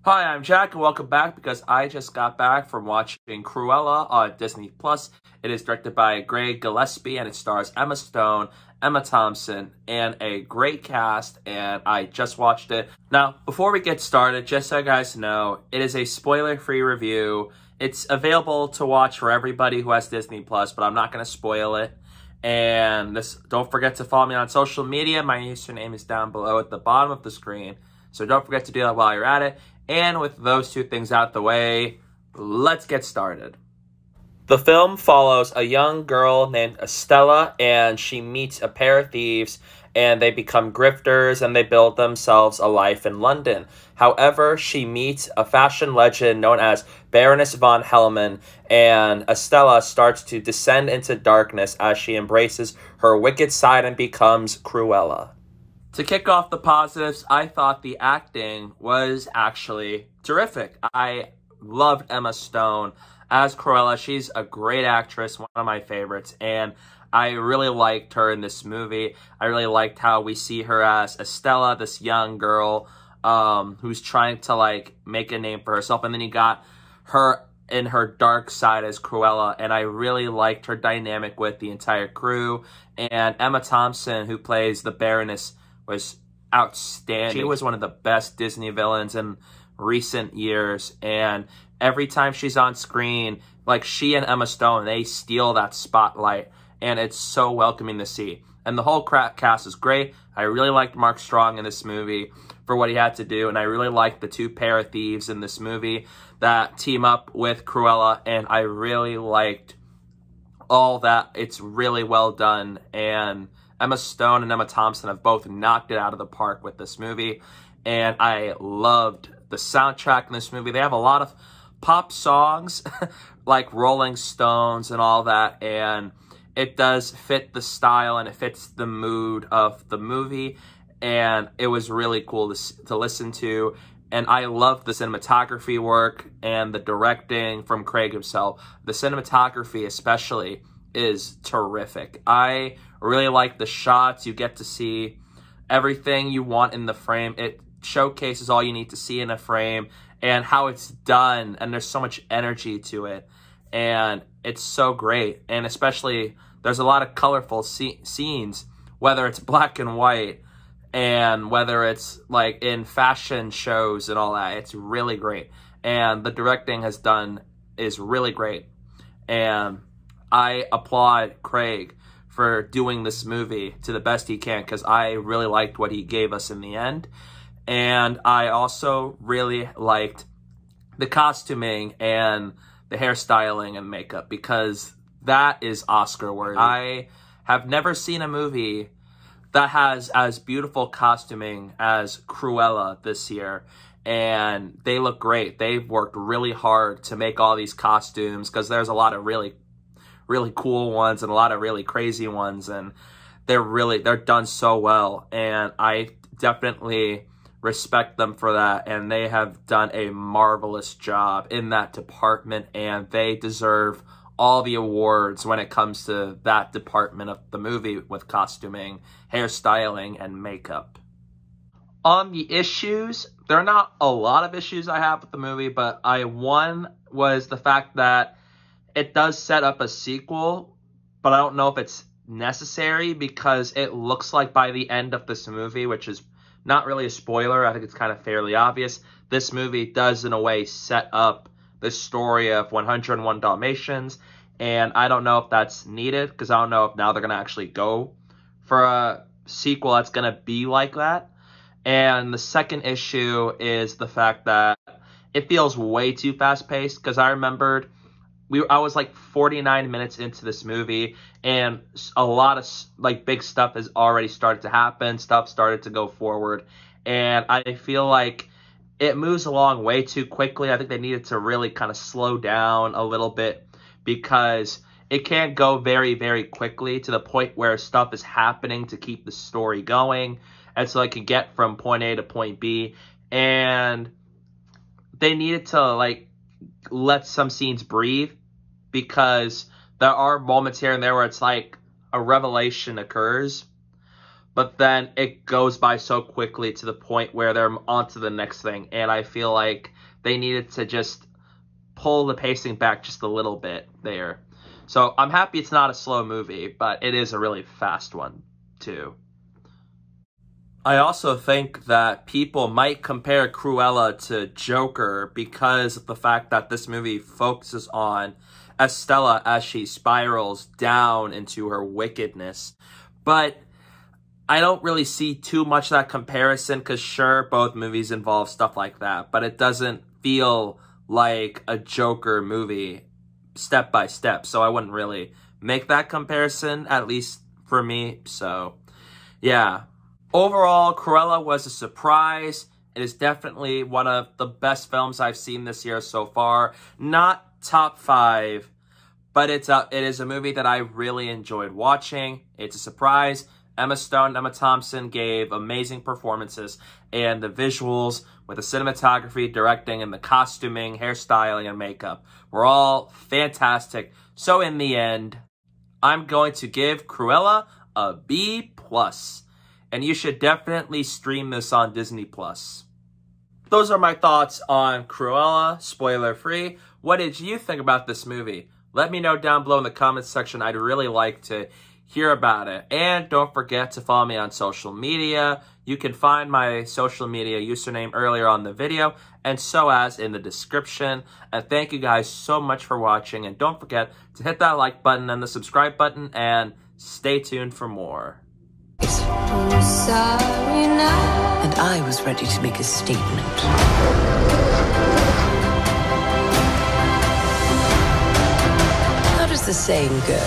Hi, I'm Jack, and welcome back because I just got back from watching Cruella on Disney+. It is directed by Gillespie, and it stars Emma Stone, Emma Thompson, and a great cast, and I just watched it. Now, before we get started, just so you guys know, it is a spoiler-free review. It's available to watch for everybody who has Disney+, but I'm not going to spoil it. And don't forget to follow me on social media. My username is down below at the bottom of the screen, so don't forget to do that while you're at it. And with those two things out the way, let's get started. The film follows a young girl named Estella, and she meets a pair of thieves, and they become grifters, and they build themselves a life in London. However, she meets a fashion legend known as Baroness von Hellman, and Estella starts to descend into darkness as she embraces her wicked side and becomes Cruella. To kick off the positives, I thought the acting was actually terrific. I loved Emma Stone as Cruella. She's a great actress, one of my favorites, and I really liked her in this movie. I really liked how we see her as Estella, this young girl who's trying to make a name for herself, and then you got her in her dark side as Cruella, and I really liked her dynamic with the entire crew. And Emma Thompson, who plays the Baroness, was outstanding. She was one of the best Disney villains in recent years, and every time she's on screen, she and Emma Stone, they steal that spotlight, and it's so welcoming to see. And the whole cast is great. I really liked Mark Strong in this movie for what he had to do, and I really liked the two pair of thieves in this movie that team up with Cruella, and I really liked all that. It's really well done, and Emma Stone and Emma Thompson have both knocked it out of the park with this movie, and I loved the soundtrack in this movie. They have a lot of pop songs, like Rolling Stones and all that, and it does fit the style and it fits the mood of the movie, and it was really cool to listen to. And I love the cinematography work and the directing from Craig himself. The cinematography especially is terrific. I really like the shots. You get to see everything you want in the frame. It showcases all you need to see in a frame and how it's done, and there's so much energy to it, and it's so great. And especially there's a lot of colorful scenes, whether it's black and white and whether it's in fashion shows and all that. It's really great, and the directing is really great, and I applaud Craig for doing this movie to the best he can, because I really liked what he gave us in the end. And I also really liked the costuming and the hairstyling and makeup, because that is Oscar worthy. I have never seen a movie that has as beautiful costuming as Cruella this year, and they look great. They've worked really hard to make all these costumes, because there's a lot of really cool ones and a lot of really crazy ones, and they're done so well, and I definitely respect them for that, and they have done a marvelous job in that department, and they deserve all the awards when it comes to that department of the movie with costuming, hairstyling, and makeup. On the issues, there are not a lot of issues I have with the movie, but one was the fact that it does set up a sequel, but I don't know if it's necessary, because it looks like by the end of this movie, which is not really a spoiler, I think it's kind of fairly obvious, this movie does in a way set up the story of 101 Dalmatians, and I don't know if that's needed, because I don't know if now they're going to actually go for a sequel that's going to be like that. And the second issue is the fact that it feels way too fast-paced, because I remembered I was 49 minutes into this movie, and a lot of big stuff has already started to happen. Stuff started to go forward, and I feel like it moves along way too quickly. I think they needed to really kind of slow down a little bit, because it can't go very, very quickly to the point where stuff is happening to keep the story going, and so I can get from point A to point B. And they needed to let some scenes breathe, because there are moments here and there where it's a revelation occurs, but then it goes by so quickly to the point where they're on to the next thing. And I feel like they needed to just pull the pacing back just a little bit there. So I'm happy it's not a slow movie, but it is a really fast one too. I also think that people might compare Cruella to Joker because of the fact that this movie focuses on Estella as she spirals down into her wickedness. But I don't really see too much of that comparison because sure, both movies involve stuff like that, but it doesn't feel like a Joker movie step by step. So I wouldn't really make that comparison, at least for me. So yeah. Overall, Cruella was a surprise. It is definitely one of the best films I've seen this year so far. Not top 5, but it is a movie that I really enjoyed watching. It's a surprise. Emma Stone, Emma Thompson gave amazing performances, and the visuals with the cinematography, directing, and the costuming, hairstyling, and makeup were all fantastic. So in the end, I'm going to give Cruella a B+. And you should definitely stream this on Disney+. Those are my thoughts on Cruella, spoiler free. What did you think about this movie? Let me know down below in the comments section. I'd really like to hear about it. And don't forget to follow me on social media. You can find my social media username earlier on the video, and so as in the description. And thank you guys so much for watching. And don't forget to hit that like button and the subscribe button, and stay tuned for more. And I was ready to make a statement. How does the saying go?